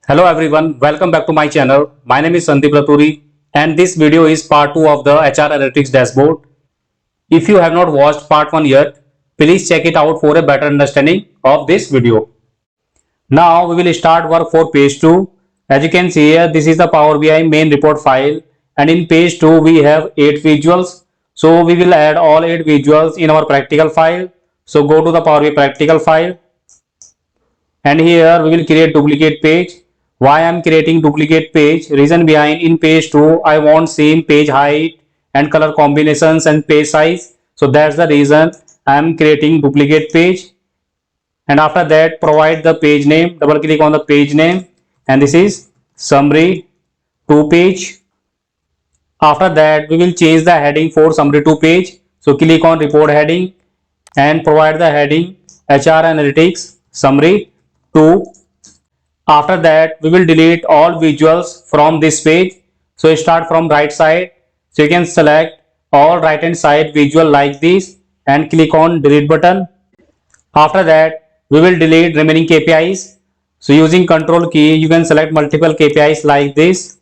Hello everyone, welcome back to my channel. My name is Sandeep Laturi and this video is part 2 of the HR Analytics dashboard. If you have not watched part 1 yet, please check it out for a better understanding of this video. Now we will start work for page 2. As you can see here, this is the Power BI main report file and in page 2 we have 8 visuals. So we will add all 8 visuals in our practical file. So go to the Power BI practical file and here we will create duplicate page. Why I am creating duplicate page? Reason behind, in page 2 I want same page height and color combinations and page size. So that's the reason I am creating duplicate page. And after that provide the page name, double click on the page name and this is summary 2 page. After that we will change the heading for summary 2 page. So click on report heading and provide the heading HR Analytics summary 2. After that we will delete all visuals from this page. So start from right side. So you can select all right hand side visual like this and click on delete button. After that we will delete remaining KPIs. So using control key you can select multiple KPIs like this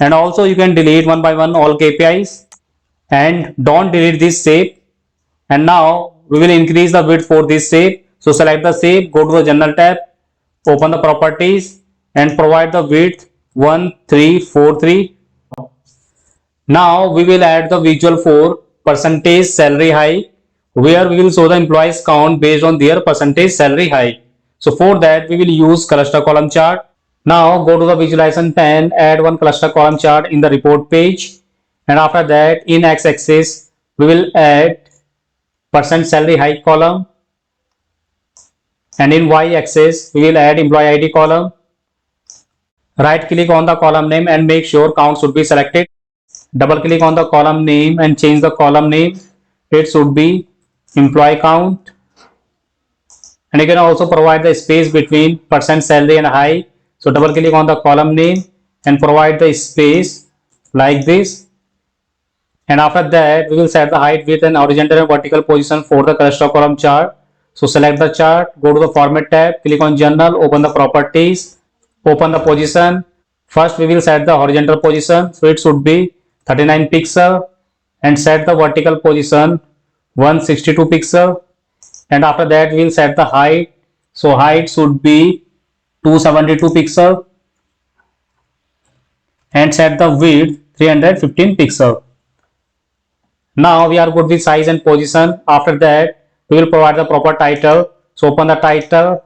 and also you can delete one by one all KPIs and don't delete this shape. And now we will increase the width for this shape. So select the shape, go to the general tab, open the properties and provide the width 1343. Now we will add the visual for percentage salary hike, where we will show the employees count based on their percentage salary hike. So for that we will use cluster column chart. Now go to the visualization pane, add one cluster column chart in the report page and after that in x-axis we will add percent salary hike column and in y-axis we will add employee ID column. Right click on the column name and make sure count should be selected. Double click on the column name and change the column name. It should be employee count. And you can also provide the space between percent salary and hike. So double click on the column name and provide the space like this. And after that we will set the height, width and horizontal and vertical position for the cluster column chart. So select the chart, go to the format tab, click on general, open the properties, open the position. First we will set the horizontal position, so it should be 39 pixel and set the vertical position 162 pixel. And after that we will set the height, so height should be 272 pixel and set the width 315 pixel. Now we are good with size and position. After that we will provide the proper title. So open the title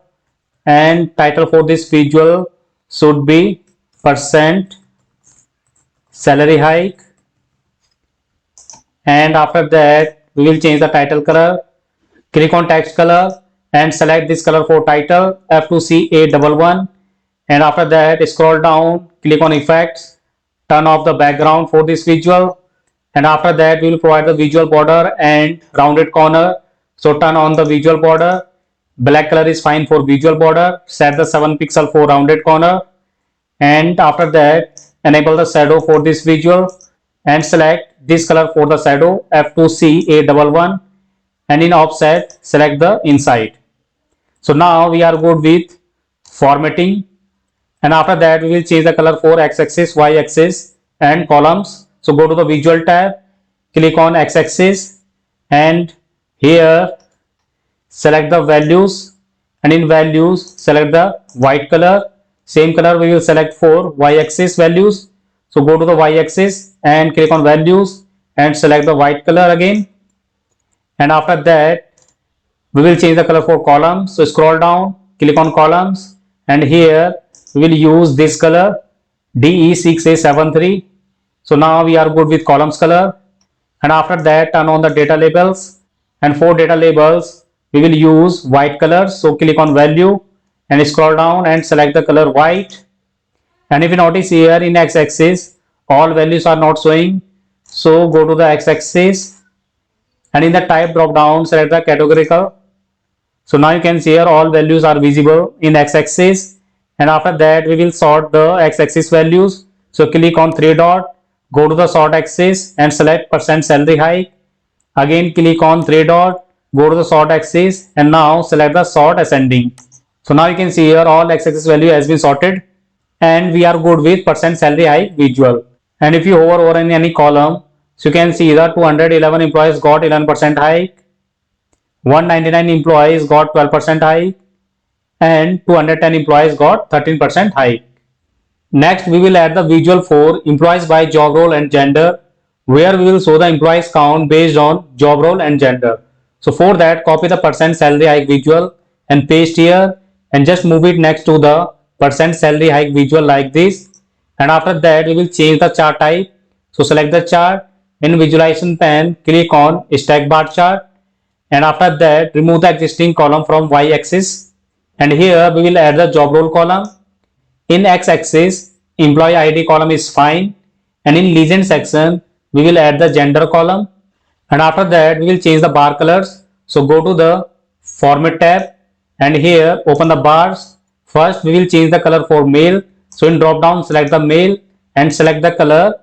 and title for this visual should be percent salary hike. And after that we will change the title color. Click on text color and select this color for title, F2CA11. And after that scroll down, click on effects, turn off the background for this visual. And after that we will provide the visual border and rounded corner. So turn on the visual border, black color is fine for visual border, set the 7 pixel for rounded corner. And after that enable the shadow for this visual and select this color for the shadow, F2CA11. And in offset select the inside. So now we are good with formatting. And after that we will change the color for x-axis, y-axis and columns. So go to the visual tab, click on x-axis and here select the values and in values select the white color. Same color we will select for y-axis values. So go to the y-axis and click on values and select the white color again. And after that we will change the color for columns. So scroll down, click on columns and here we will use this color DE6A73. So now we are good with columns color. And after that turn on the data labels and for data labels we will use white color. So click on value and scroll down and select the color white. And if you notice here in x-axis all values are not showing, so go to the x-axis and in the type drop down select the categorical. So now you can see here all values are visible in x-axis. And after that we will sort the x-axis values. So click on 3 dot, go to the sort axis and select percent salary hike. Again click on 3 dot, go to the sort axis and now select the sort ascending. So now you can see here all x-axis value has been sorted and we are good with percent salary hike visual. And if you hover over in any column, so you can see the 211 employees got 11% hike, 199 employees got 12% hike, and 210 employees got 13% hike. Next, we will add the visual for employees by job role and gender, where we will show the employees count based on job role and gender. So for that, copy the percent salary hike visual and paste here and just move it next to the percent salary hike visual like this. And after that, we will change the chart type. So select the chart in visualization pane, click on stack bar chart, and after that remove the existing column from y-axis, and here we will add the job role column. In x-axis, employee ID column is fine, and in legend section we will add the gender column, and after that we will change the bar colors. So go to the format tab and here open the bars. First we will change the color for male, so in drop down select the male and select the color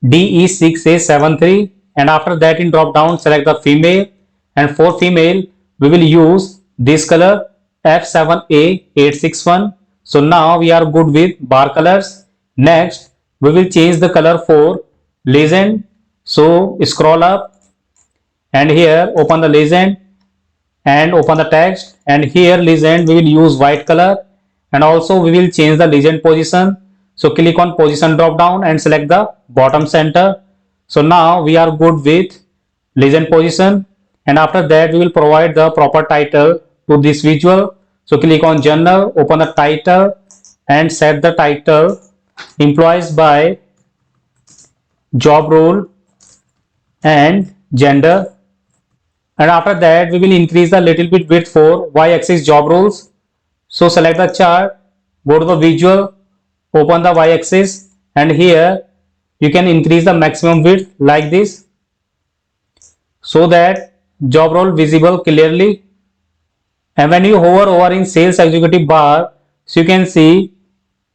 DE6A73, and after that in drop down select the female, and for female we will use this color F7A861. So now we are good with bar colors. Next we will change the color for legend. So scroll up and here open the legend and open the text, and here legend we will use white color, and also we will change the legend position. So click on position drop down and select the bottom center. So now we are good with legend position, and after that we will provide the proper title to this visual. So click on journal, open the title and set the title employees by job role and gender, and after that we will increase the little bit width for y-axis job roles. So select the chart, go to the visual, open the y-axis, and here you can increase the maximum width like this so that job role visible clearly. And when you hover over in sales executive bar, so you can see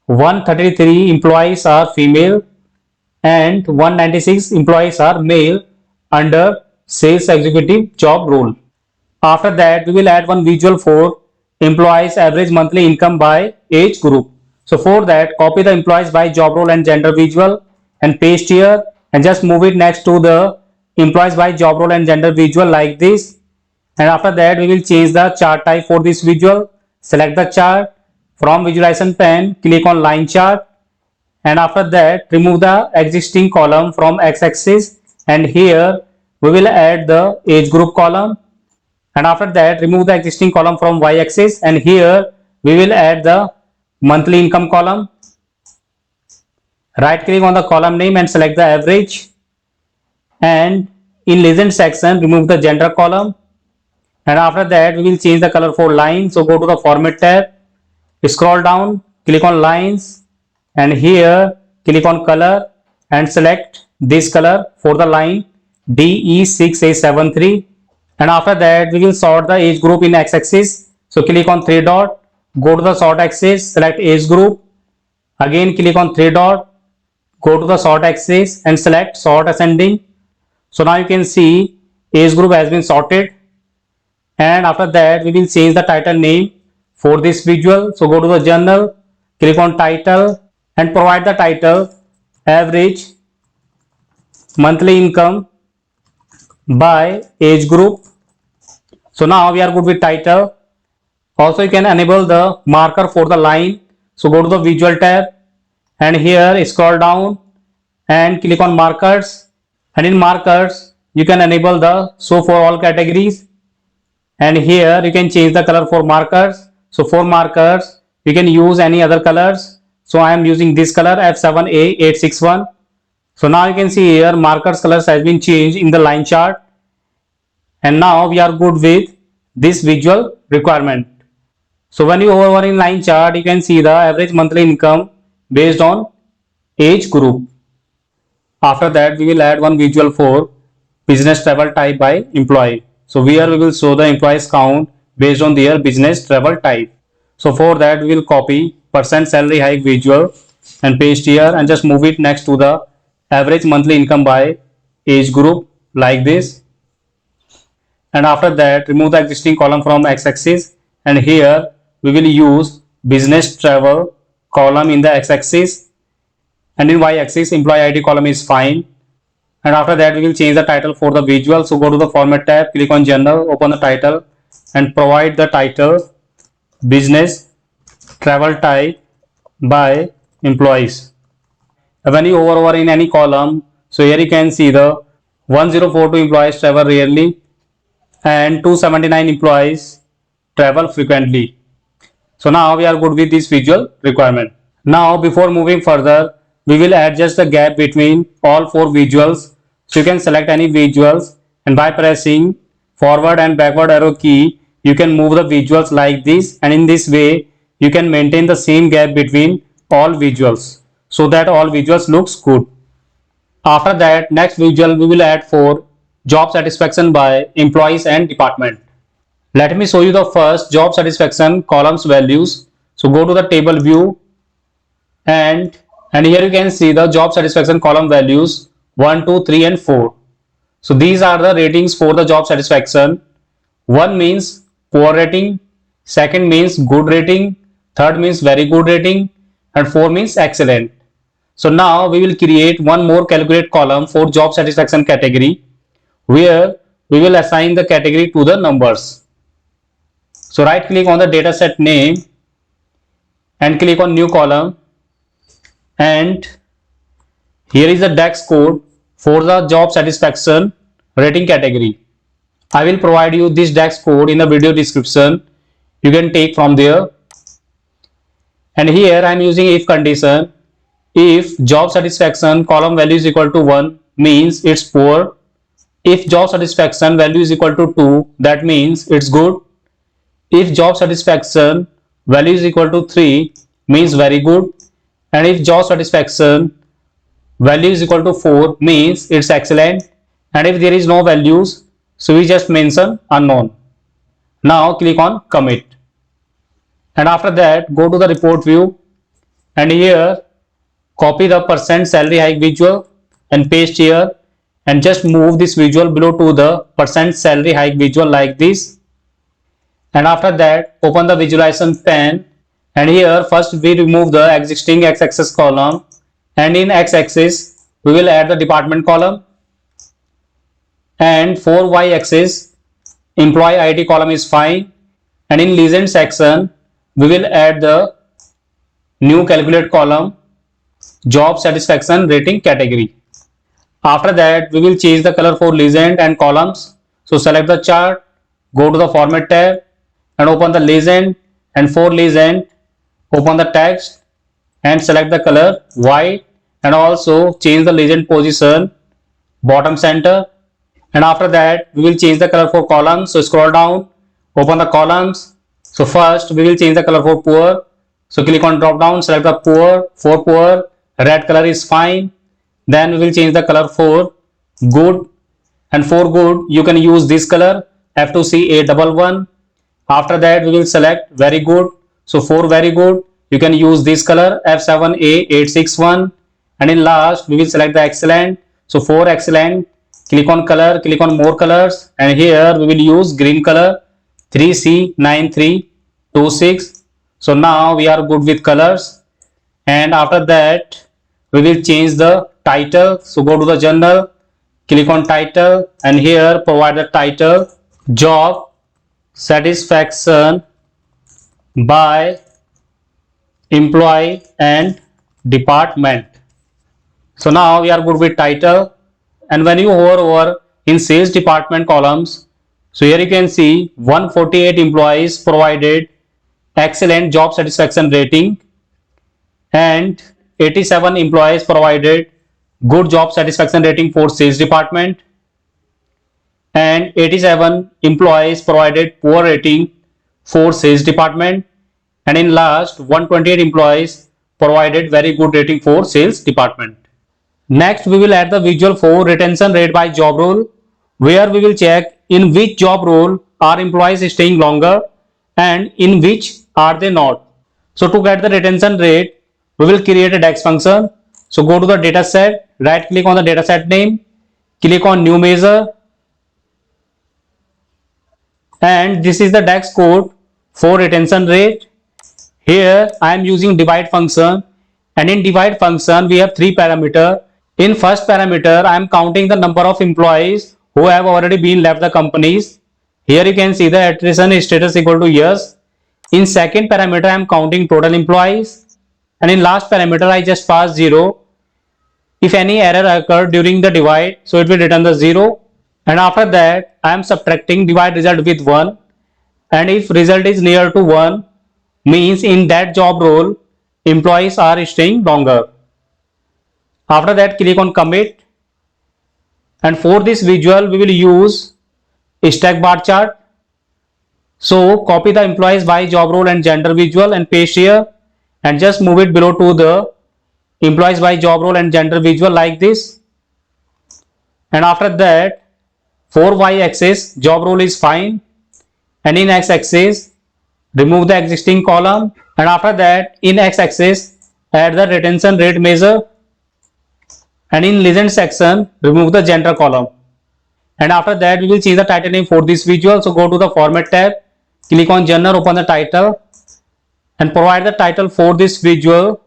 133 employees are female and 196 employees are male under sales executive job role. After that we will add one visual for employees average monthly income by age group. So for that, copy the employees by job role and gender visual and paste here, and just move it next to the employees by job role and gender visual like this. And after that we will change the chart type for this visual. Select the chart from visualization pane, click on line chart, and after that remove the existing column from x-axis, and here we will add the age group column, and after that remove the existing column from y-axis, and here we will add the monthly income column. Right click on the column name and select the average, and in legend section remove the gender column, and after that we will change the color for line. So go to the format tab, scroll down, click on lines, and here click on color and select this color for the line DE6A73, and after that we will sort the age group in x-axis. So click on 3 dot, go to the sort axis, select age group, again click on 3 dot, go to the sort axis and select sort ascending. So now you can see age group has been sorted, and after that we will change the title name for this visual. So go to the journal, click on title and provide the title average monthly income by age group. So now we are good with title. Also you can enable the marker for the line. So go to the visual tab and here scroll down and click on markers, and in markers you can enable the show for all categories, and here you can change the color for markers. So for markers you can use any other colors. So I am using this color F7A861. So now you can see here markers colors has been changed in the line chart, and now we are good with this visual requirement. So when you hover in line chart, you can see the average monthly income based on age group. After that we will add one visual for business travel type by employee. So here we will show the employees count based on their business travel type. So for that we will copy percent salary hike visual and paste here, and just move it next to the average monthly income by age group like this, and after that remove the existing column from x-axis, and here we will use business travel column in the x-axis, and in y-axis employee ID column is fine. And after that we will change the title for the visual. So go to the format tab, click on general, open the title and provide the title business travel type by employees. When you hover over in any column, so here you can see the 1042 employees travel rarely and 279 employees travel frequently. So now we are good with this visual requirement. Now before moving further, we will adjust the gap between all four visuals. So you can select any visuals, and by pressing forward and backward arrow key, you can move the visuals like this, and in this way you can maintain the same gap between all visuals so that all visuals looks good. After that, next visual we will add for job satisfaction by employees and department. Let me show you the first job satisfaction columns values. So go to the table view, and here you can see the job satisfaction column values 1, 2, 3 and 4. So these are the ratings for the job satisfaction. 1 means poor rating, second means good rating, third means very good rating, and 4 means excellent. So now we will create one more calculate column for job satisfaction category, where we will assign the category to the numbers. So right click on the dataset name and click on new column, and here is the DAX code for the job satisfaction rating category. I will provide you this DAX code in the video description. You can take from there. And here I am using if condition. If job satisfaction column value is equal to 1, means it's poor. If job satisfaction value is equal to 2, that means it's good. If job satisfaction value is equal to 3, means very good. And if job satisfaction value is equal to 4, means it's excellent. And if there is no values, so we just mention unknown. Now click on commit, and after that go to the report view, and here copy the percent salary hike visual and paste here, and just move this visual below to the percent salary hike visual like this. And after that open the visualization pane, and here first we remove the existing x-axis column, and in x-axis we will add the department column, and for y-axis employee ID column is fine, and in legend section we will add the new calculate column job satisfaction rating category. After that we will change the color for legend and columns. So select the chart, go to the format tab and open the legend, and for legend open the text and select the color white, and also change the legend position bottom center. And after that we will change the color for columns. So scroll down, open the columns. So first we will change the color for poor. So click on drop down, select the poor. For poor, red color is fine. Then we will change the color for good, and for good you can use this color F2CA11. After that we will select very good. So for very good you can use this color F7A861, and in last we will select the excellent. So for excellent, click on color, click on more colors, and here we will use green color 3C9326. So now we are good with colors. And after that we will change the title. So go to the general, click on title, and here provide the title job satisfaction by employee and department. So now we are good with title. And when you hover over in sales department columns, so here you can see 148 employees provided excellent job satisfaction rating, and 87 employees provided good job satisfaction rating for sales department, and 87 employees provided poor rating for sales department, and in last 128 employees provided very good rating for sales department. Next we will add the visual for retention rate by job role, where we will check in which job role are employees staying longer and in which are they not. So to get the retention rate we will create a DAX function. So go to the data set, right click on the data set name, click on new measure, and this is the DAX code for retention rate. Here I am using divide function, and in divide function we have three parameter. In first parameter I am counting the number of employees who have already been left the companies. Here you can see the attrition status equal to yes. In second parameter I am counting total employees, and in last parameter I just pass 0. If any error occurred during the divide, so it will return the 0, and after that I am subtracting divide result with 1, and if result is near to 1, means in that job role employees are staying longer. After that click on commit, and for this visual we will use stack bar chart. So copy the employees by job role and gender visual and paste here, and just move it below to the employees by job role and gender visual like this. And after that for y-axis job role is fine, and in x-axis remove the existing column, and after that in x-axis add the retention rate measure, and in legend section remove the gender column. And after that we will change the title name for this visual. So go to the format tab, click on genre, open the title, and provide the title for this visual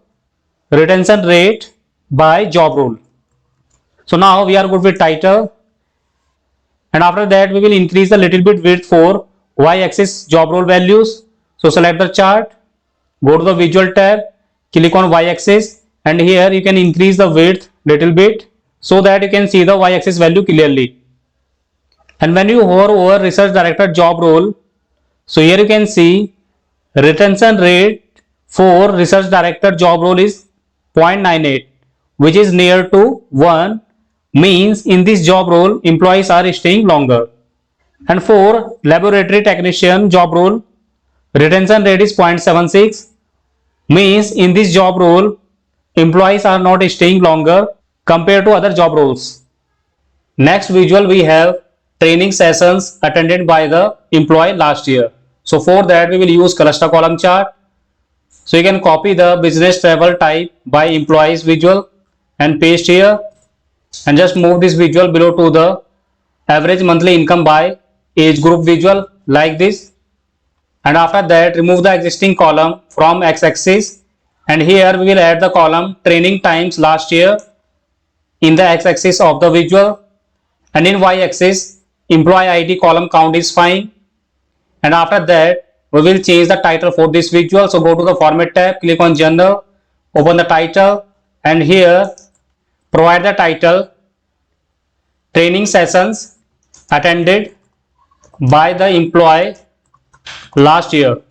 retention rate by job role. So now we are good with title, and after that we will increase a little bit width for y-axis job role values. So select the chart, go to the visual tab, click on y-axis, and here you can increase the width little bit so that you can see the y-axis value clearly. And when you hover over research director job role, so here you can see retention rate for research director job role is 0.98, which is near to 1, means in this job role employees are staying longer. And for laboratory technician job role, retention rate is 0.76, means in this job role employees are not staying longer compared to other job roles. Next visual we have training sessions attended by the employee last year. So for that we will use cluster column chart. So you can copy the business travel type by employees visual and paste here, and just move this visual below to the average monthly income by age group visual like this. And after that remove the existing column from x-axis, and here we will add the column training times last year in the x-axis of the visual, and in y-axis employee ID column count is fine. And after that we will change the title for this visual. So go to the format tab, click on genre, open the title, and here provide the title training sessions attended by the employee last year.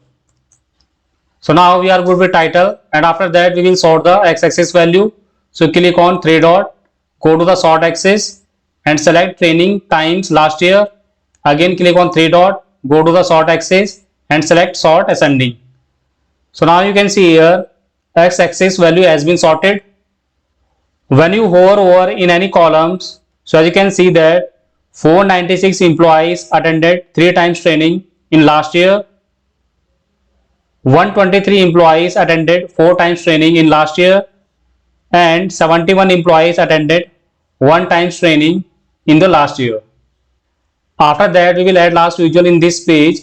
So now we are good with title, and after that we will sort the x-axis value. So click on three dot, go to the sort axis and select training times last year. Again click on three dot, go to the sort axis and select sort ascending. So now you can see here x-axis value has been sorted. When you hover over in any columns, so as you can see that 496 employees attended 3 times training in last year, 123 employees attended 4 times training in last year, and 71 employees attended 1 times training in the last year. After that we will add last visual in this page,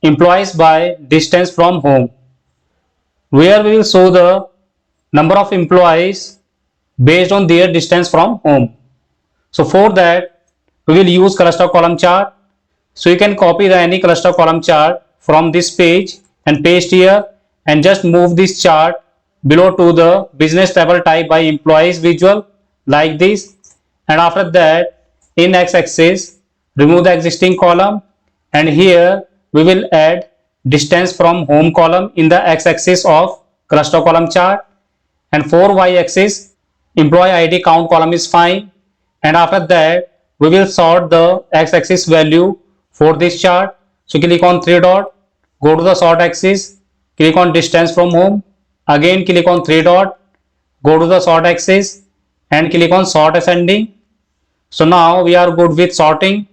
employees by distance from home, where we will show the number of employees based on their distance from home. So for that we will use cluster column chart. So you can copy the any cluster column chart from this page and paste here, and just move this chart below to the business travel type by employees visual like this. And after that in x-axis remove the existing column, and here we will add distance from home column in the x-axis of cluster column chart, and for y-axis employee ID count column is fine. And after that we will sort the x-axis value for this chart. So click on three dot, go to the sort axis, click on distance from home, again click on three dot, go to the sort axis and click on sort ascending. So now we are good with sorting,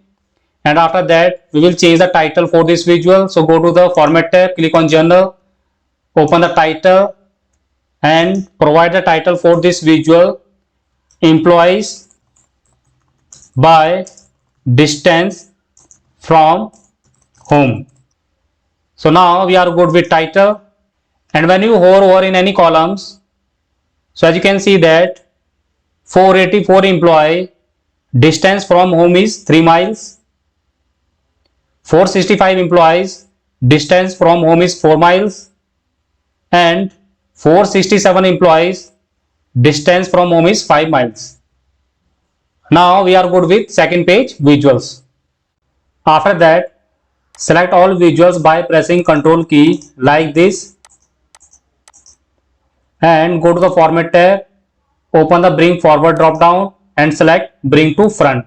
and after that we will change the title for this visual. So go to the format tab, click on genre, open the title and provide the title for this visual, employees by distance from home. So now we are good with title, And when you hover over in any columns, so as you can see that 484 employee, distance from home is 3 miles. 465 employees, distance from home is 4 miles. And 467 employees, distance from home is 5 miles. Now we are good with second page visuals. After that, select all visuals by pressing Ctrl key like this and go to the Format tab, open the Bring Forward drop down and select Bring to Front.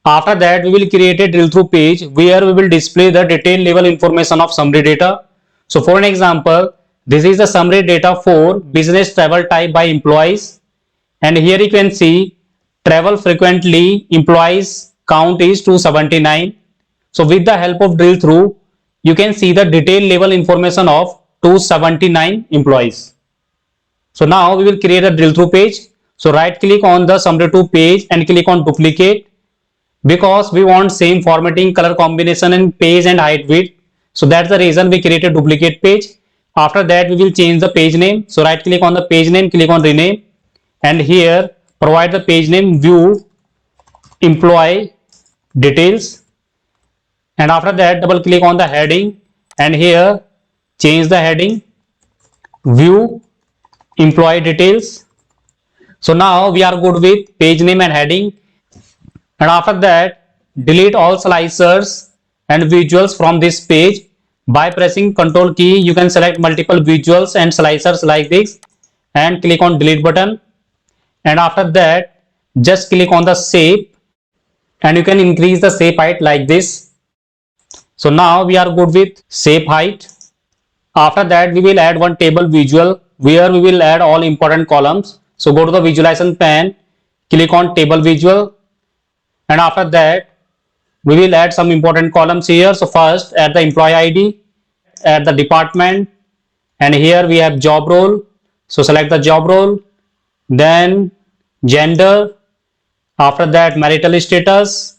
After that, we will create a drill through page where we will display the detail level information of summary data. So for an example, this is the summary data for business travel type by employees, and here you can see travel frequently employees count is 279. So with the help of drill through, you can see the detail level information of 279 employees. So now we will create a drill through page. So right click on the summary to page and click on duplicate, because we want same formatting, color combination and page and height width. So that's the reason we create a duplicate page. After that, we will change the page name. So right click on the page name, click on rename, and here provide the page name view employee details. And after that, double click on the heading and here change the heading view employee details. So now we are good with page name and heading. And after that, delete all slicers and visuals from this page. By pressing Ctrl key, you can select multiple visuals and slicers like this and click on delete button. And after that, just click on the shape and you can increase the shape height like this. So now we are good with shape height. After that, we will add one table visual where we will add all important columns. So go to the visualization pane, click on table visual, and after that we will add some important columns here. So first add the employee ID, add the department, and here we have job role. So select the job role, then gender, after that marital status,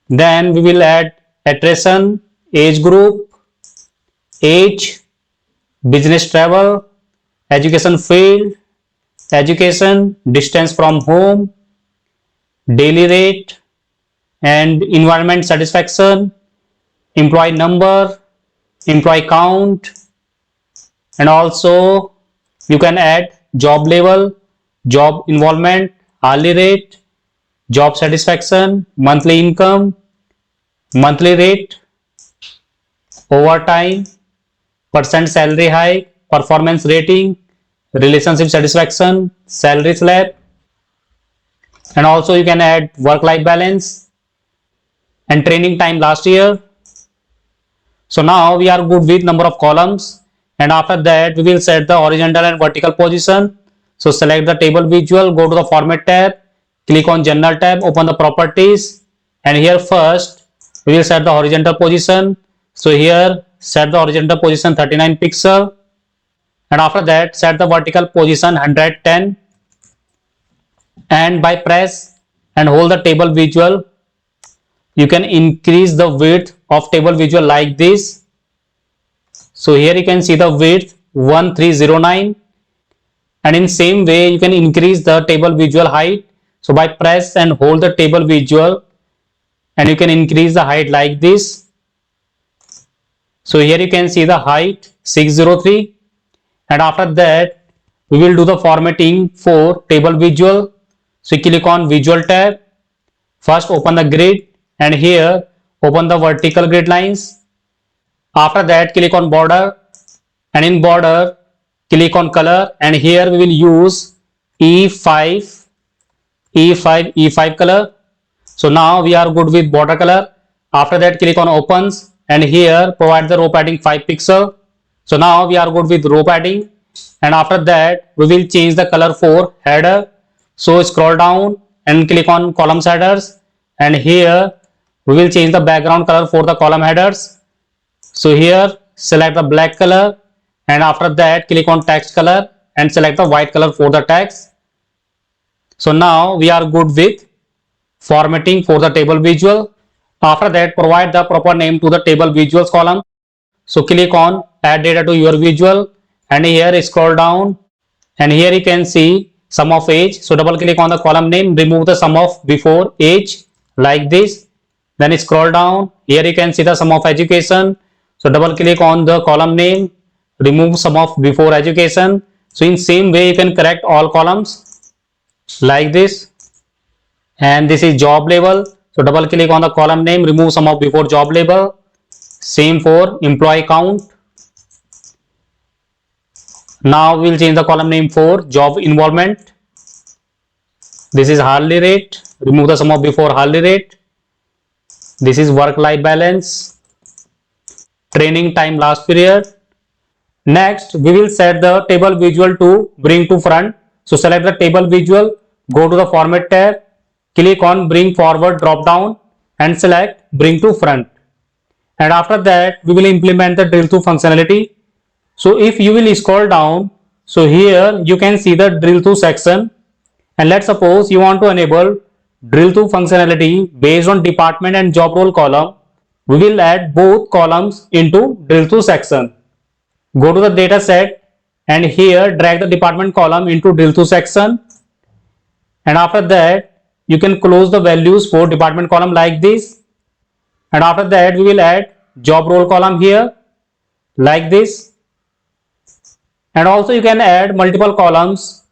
then we will add attrition, age group, age, business travel, education field, education, distance from home, daily rate, and environment satisfaction, employee number, employee count, and also you can add job level, job involvement, hourly rate, job satisfaction, monthly income, monthly rate, overtime, percent salary hike, performance rating, relationship satisfaction, salary slab, and also you can add work-life balance and training time last year. So now we are good with number of columns, and after that we will set the horizontal and vertical position. So select the table visual, go to the Format tab, click on General tab, open the properties, and here first we will set the horizontal position. So here set the horizontal position 39 pixel, and after that set the vertical position 110, and by press and hold the table visual, you can increase the width of table visual like this. So here you can see the width 1309, and in same way you can increase the table visual height. So by press and hold the table visual and you can increase the height like this. So here you can see the height 603, and after that we will do the formatting for table visual. So click on visual tab, first open the grid and here open the vertical grid lines. After that click on border, and in border click on color, and here we will use E5 color. So now we are good with border color. After that click on opens, and here provide the row padding 5 pixel. So now we are good with row padding, and after that we will change the color for header. So scroll down and click on column headers, and here we will change the background color for the column headers. So here select the black color, and after that click on text color and select the white color for the text. So now we are good with formatting for the table visual. After that provide the proper name to the table visuals column. So click on add data to your visual, and here scroll down, and here you can see sum of age. So double click on the column name, remove the sum of before age like this. Then scroll down, here you can see the sum of education. So double click on the column name, remove sum of before education. So in same way you can correct all columns like this. And this is job label. So double click on the column name, remove sum of before job label. Same for employee count. Now we will change the column name for job involvement. This is hourly rate, remove the sum of before hourly rate. This is work life balance, training time last period. Next we will set the table visual to bring to front. So select the table visual, go to the format tab, click on bring forward drop down and select bring to front. And after that we will implement the drill through functionality. So if you will scroll down, so here you can see the drill through section, and let's suppose you want to enable drill through functionality based on department and job role column. We will add both columns into drill through section. Go to the data set and here drag the department column into drill through section, and after that you can close the values for department column like this. And after that we will add job role column here like this. And also you can add multiple columns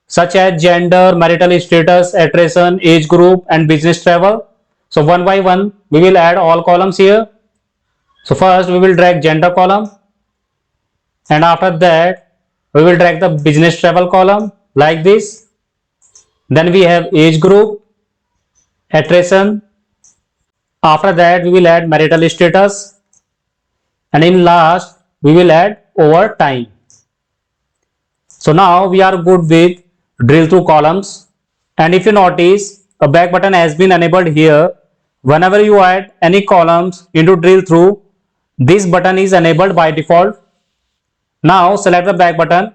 such as gender, marital status, attrition, age group and business travel. So one by one we will add all columns here. So first we will drag gender column, and after that we will drag the business travel column like this. Then we have age group, attrition. After that we will add marital status, and in last we will add overtime. So now we are good with drill through columns. And if you notice, a back button has been enabled here. Whenever you add any columns into drill through, this button is enabled by default. Now select the back button,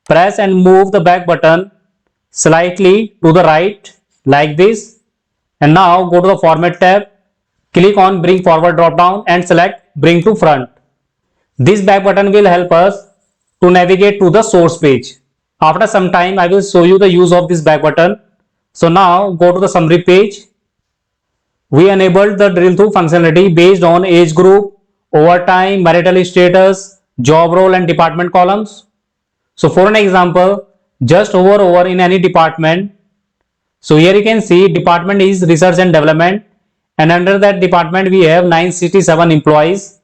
press and move the back button slightly to the right like this. And now go to the format tab, click on bring forward drop down and select bring to front. This back button will help us to navigate to the source page. After some time I will show you the use of this back button. So now go to the summary page. We enabled the drill through functionality based on age group, overtime, marital status, job role and department columns. So for an example, just hover over in any department. So here you can see department is research and development, and under that department we have 967 employees.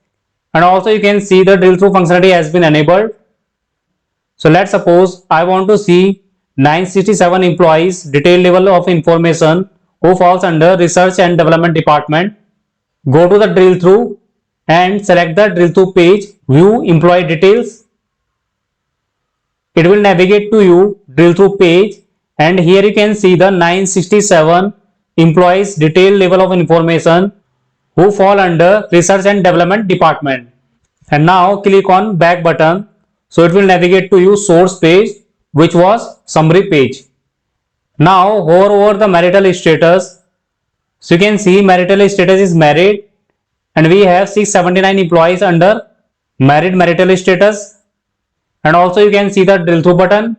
And also you can see the drill through functionality has been enabled. So let's suppose I want to see 967 employees detailed level of information who falls under research and development department. Go to the drill through and select the drill through page, view employee details. It will navigate to you drill through page, and here you can see the 967 employees detailed level of information who fall under research and development department. And now click on back button. So it will navigate to you source page, which was summary page. Now hover over the marital status. So you can see marital status is married, and we have 679 employees under married marital status. And also you can see the drill through button.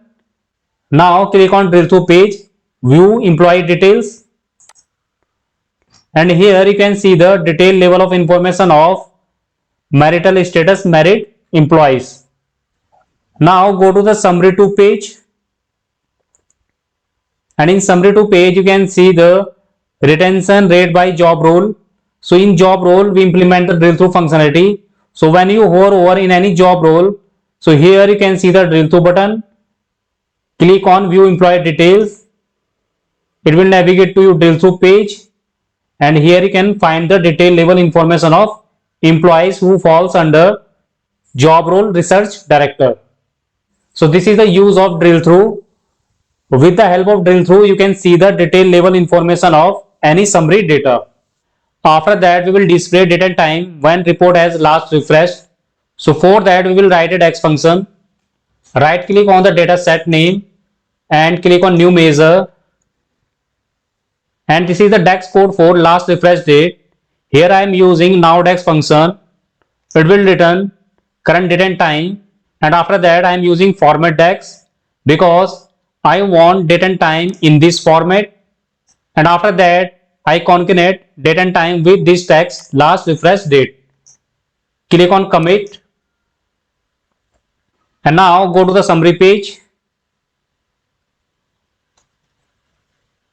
Now click on drill through page, view employee details, and here you can see the detailed level of information of marital status married employees. Now go to the summary 2 page, and in summary 2 page you can see the retention rate by job role. So in job role we implement the drill through functionality. So when you hover over in any job role, so here you can see the drill through button, click on view employee details. It will navigate to your drill through page, and here you can find the detailed level information of employees who falls under job role research director. So this is the use of drill through. With the help of drill through, you can see the detailed level information of any summary data. After that, we will display date and time when report has last refreshed. So for that, we will write a DAX function. Right click on the data set name and click on new measure. And this is the DAX code for last refresh date. Here I am using now DAX function. It will return current date and time. And after that I am using format DAX because I want date and time in this format. And after that I concatenate date and time with this text last refresh date. Click on commit and now go to the summary page.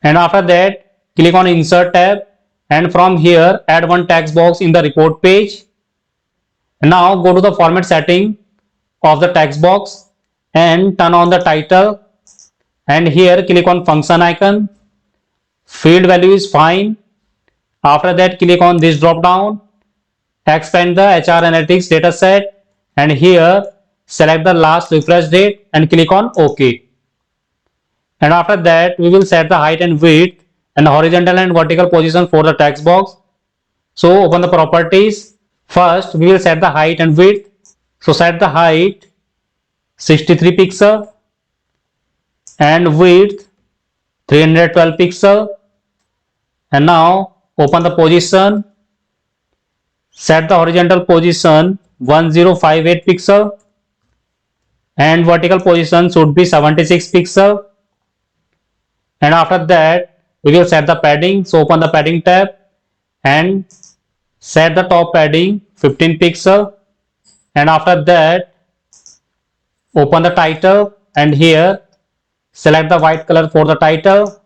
And after that click on insert tab and from here add one text box in the report page. And now go to the format setting of the text box and turn on the title and here click on function icon. Field value is fine. After that click on this drop down, expand the HR analytics dataset and here select the last refresh date and click on OK. And after that we will set the height and width and horizontal and vertical position for the text box. So open the properties. First we will set the height and width. So set the height 63 pixel and width 312 pixel. And now open the position. Set the horizontal position 1058 pixel and vertical position should be 76 pixel. And after that we will set the padding. So open the padding tab and set the top padding 15 pixel. And after that open the title and here select the white color for the title.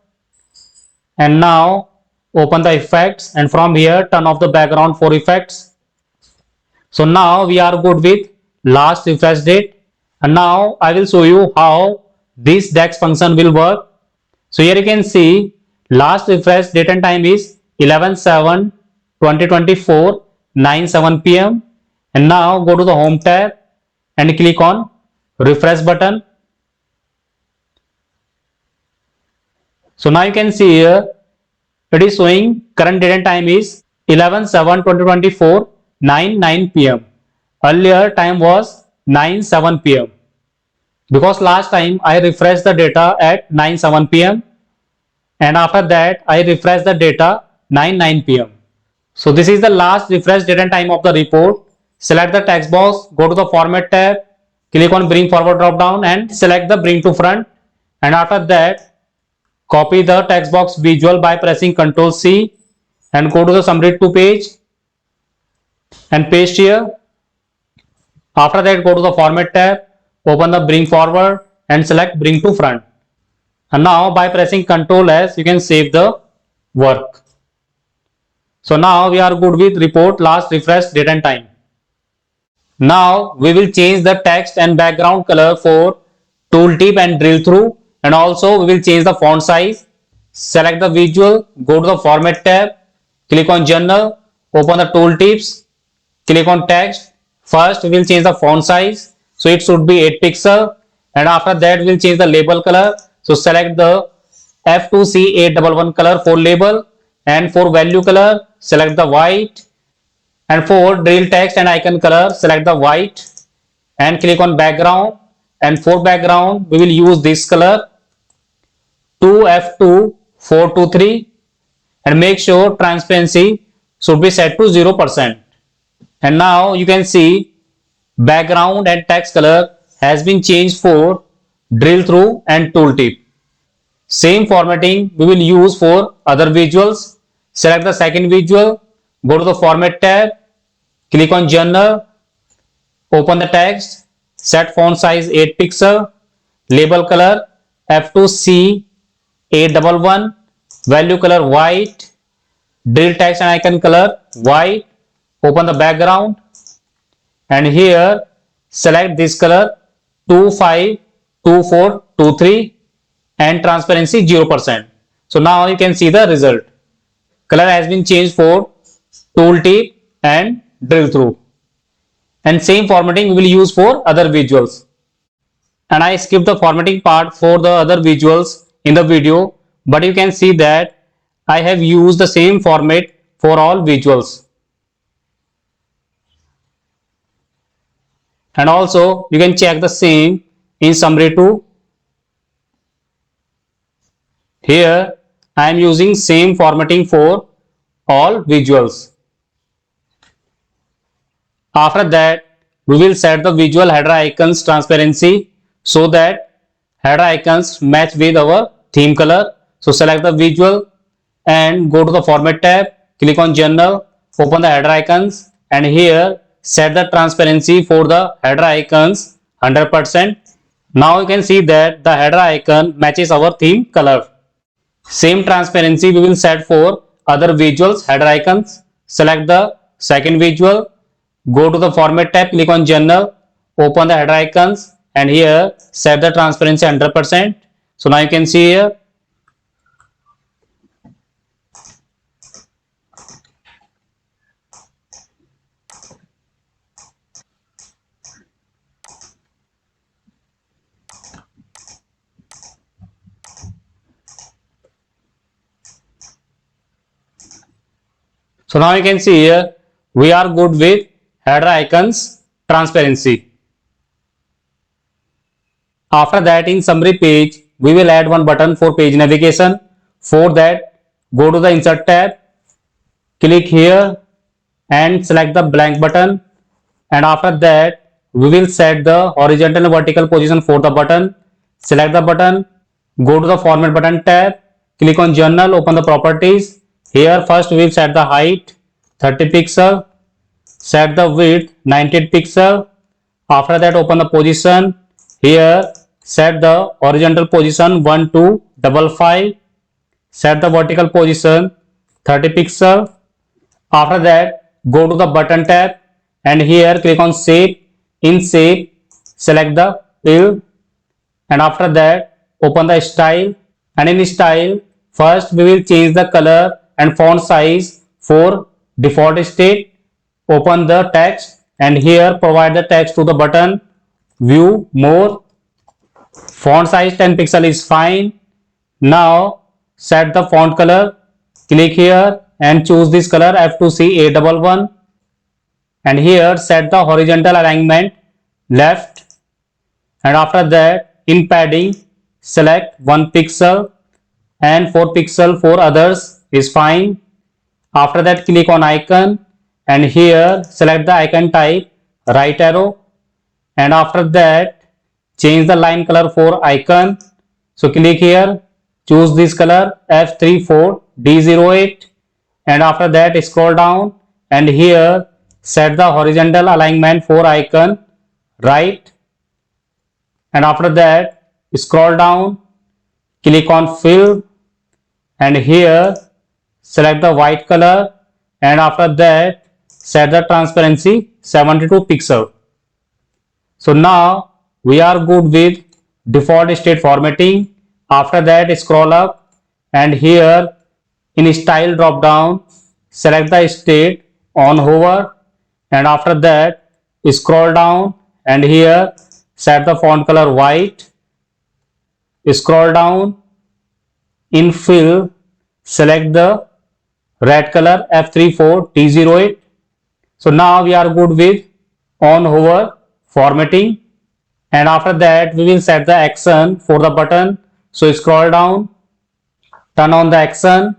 And now open the effects and from here turn off the background for effects. So now we are good with last refresh date. And now I will show you how this DAX function will work. So here you can see last refresh date and time is 11/7/2024 9:07 p.m. And now go to the home tab and click on refresh button. So now you can see here it is showing current date and time is 11/7/2024 9:09 p.m. Earlier time was 9:07 p.m. because last time I refreshed the data at 9:07 p.m. and after that I refreshed the data 9:09 p.m. So this is the last refresh date and time of the report. Select the text box, go to the format tab, click on bring forward drop down and select the bring to front. And after that copy the text box visual by pressing Ctrl C and go to the summary to page and paste here. After that go to the format tab, open the bring forward and select bring to front. And now by pressing Ctrl S you can save the work. So now we are good with report last refresh date and time. Now we will change the text and background color for tooltip and drill through, and also we will change the font size. Select the visual, go to the format tab, click on general, open the tooltips, click on text. First we will change the font size, so it should be 8 pixel, and after that we will change the label color. So select the F2C811 color for label, and for value color select the white, and for drill text and icon color select the white and click on background. And for background we will use this color 2F2423 and make sure transparency should be set to 0%. And now you can see background and text color has been changed for drill through and tooltip. Same formatting we will use for other visuals. Select the second visual, go to the format tab, click on general, open the text, set font size 8 pixel, label color F2C811, value color white, drill text and icon color white, open the background and here select this color 252423 and transparency 0%. So now you can see the result. Color has been changed for tooltip and drill through, and same formatting we will use for other visuals. And I skipped the formatting part for the other visuals in the video, but you can see that I have used the same format for all visuals. And also you can check the same in summary too. Here I am using same formatting for all visuals. After that we will set the visual header icons transparency so that header icons match with our theme color. So select the visual and go to the format tab, click on general, open the header icons, and here set the transparency for the header icons 100%. Now you can see that the header icon matches our theme color. Same transparency we will set for other visuals header icons. Select the second visual, go to the format tab, click on general, open the header icons, and here set the transparency 100%. So now you can see here. So now you can see here we are good with header icons transparency. After that, in summary page, we will add one button for page navigation. For that, go to the insert tab, click here and select the blank button, and after that we will set the horizontal and vertical position for the button. Select the button, go to the format button tab, click on journal, open the properties. Here first we will set the height 30 pixel, set the width 90 pixel. After that open the position. Here set the horizontal position 1255, set the vertical position 30 pixel. After that go to the button tab and here click on shape. In shape select the fill, and after that open the style, and in style first we will change the color and font size for default state. Open the text and here provide the text to the button, view more, font size 10 pixel is fine. Now set the font color, click here and choose this color F2C A11, and here set the horizontal alignment left, and after that in padding select 1 pixel and 4 pixel for others is fine. After that click on icon and here select the icon type right arrow, and after that change the line color for icon. So click here, choose this color F34D08, and after that scroll down and here set the horizontal alignment for icon right, and after that scroll down, click on fill and here select the white color, and after that set the transparency 72 pixel. So now we are good with default state formatting. After that scroll up and here in style drop down select the state on hover, and after that scroll down and here set the font color white. Scroll down, in fill select the red color F34T08. So now we are good with on hover formatting, and after that we will set the action for the button. So scroll down, turn on the action,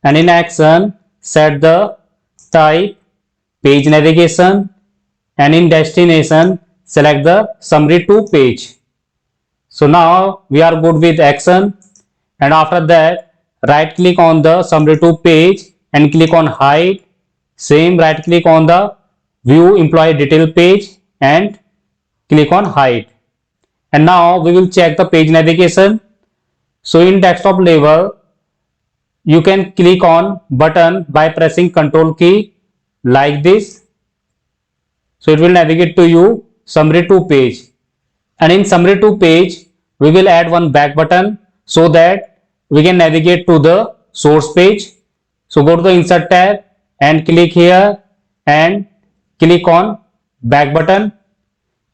and in action set the type page navigation, and in destination select the summary to page. So now we are good with action, and after that right click on the summary to page and click on hide. Same right click on the view employee detail page and click on hide. And now we will check the page navigation. So in desktop level you can click on button by pressing Ctrl key like this. So it will navigate to you summary to page, and in summary to page we will add one back button so that we can navigate to the source page. So go to the insert tab and click here and click on back button,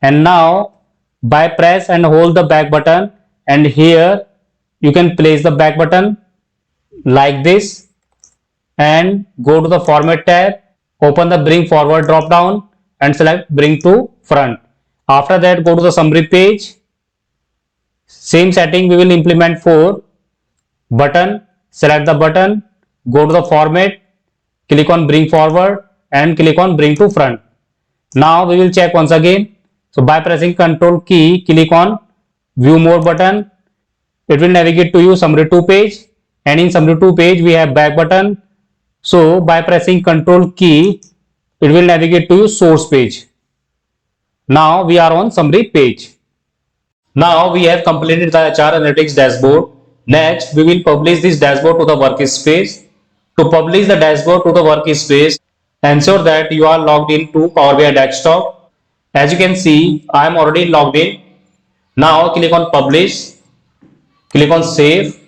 and now by press and hold the back button and here you can place the back button like this, and go to the format tab, open the bring forward drop down and select bring to front. After that go to the summary page. Same setting we will implement for button. Select the button, go to the format, click on bring forward and click on bring to front, Now we will check once again. So by pressing Control key, click on View More button. It will navigate to you summary 2 page, and in summary 2 page we have back button. So by pressing Control key, it will navigate to you source page. Now we are on summary page. Now we have completed the HR Analytics dashboard. Next, we will publish this dashboard to the workspace. To publish the dashboard to the workspace, ensure that you are logged into Power BI Desktop. As you can see, I am already logged in. Now click on Publish, click on Save,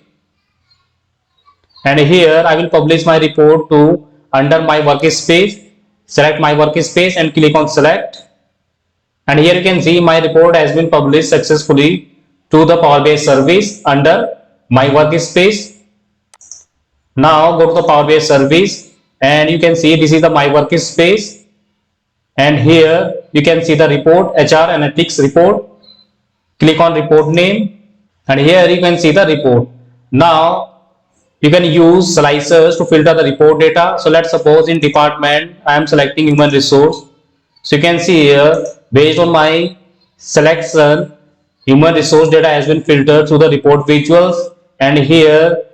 and here I will publish my report to under my workspace. Select my workspace and click on Select. And here you can see my report has been published successfully to the Power BI service under my workspace. Now go to the Power BI service, and you can see this is the my workspace, and here you can see the report, HR Analytics report. Click on report name, and here you can see the report. Now you can use slicers to filter the report data. So let's suppose in department I am selecting human resource. So you can see here, based on my selection, human resource data has been filtered through the report visuals. And here,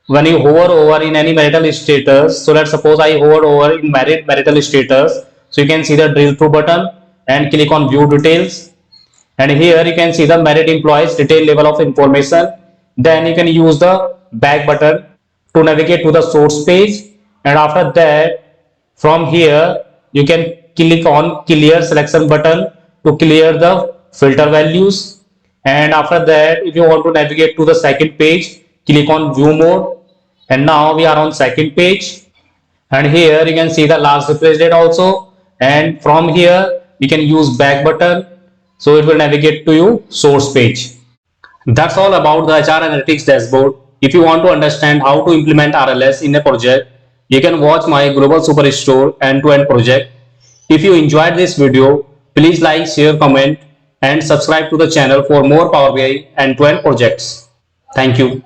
when you hover over in any marital status, so let's suppose I hover over in marital status, so you can see the drill through button and click on view details. And here you can see the merit employees detail level of information. Then you can use the back button to navigate to the source page, and after that from here you can click on clear selection button to clear the filter values. And after that, if you want to navigate to the second page, click on view mode, and now we are on second page. And here you can see the last refresh date also, and from here you can use back button, so it will navigate to you source page. That's all about the HR Analytics dashboard. If you want to understand how to implement RLS in a project, you can watch my Global Superstore end-to-end project. If you enjoyed this video, please like, share, comment, and subscribe to the channel for more Power BI end-to-end projects. Thank you.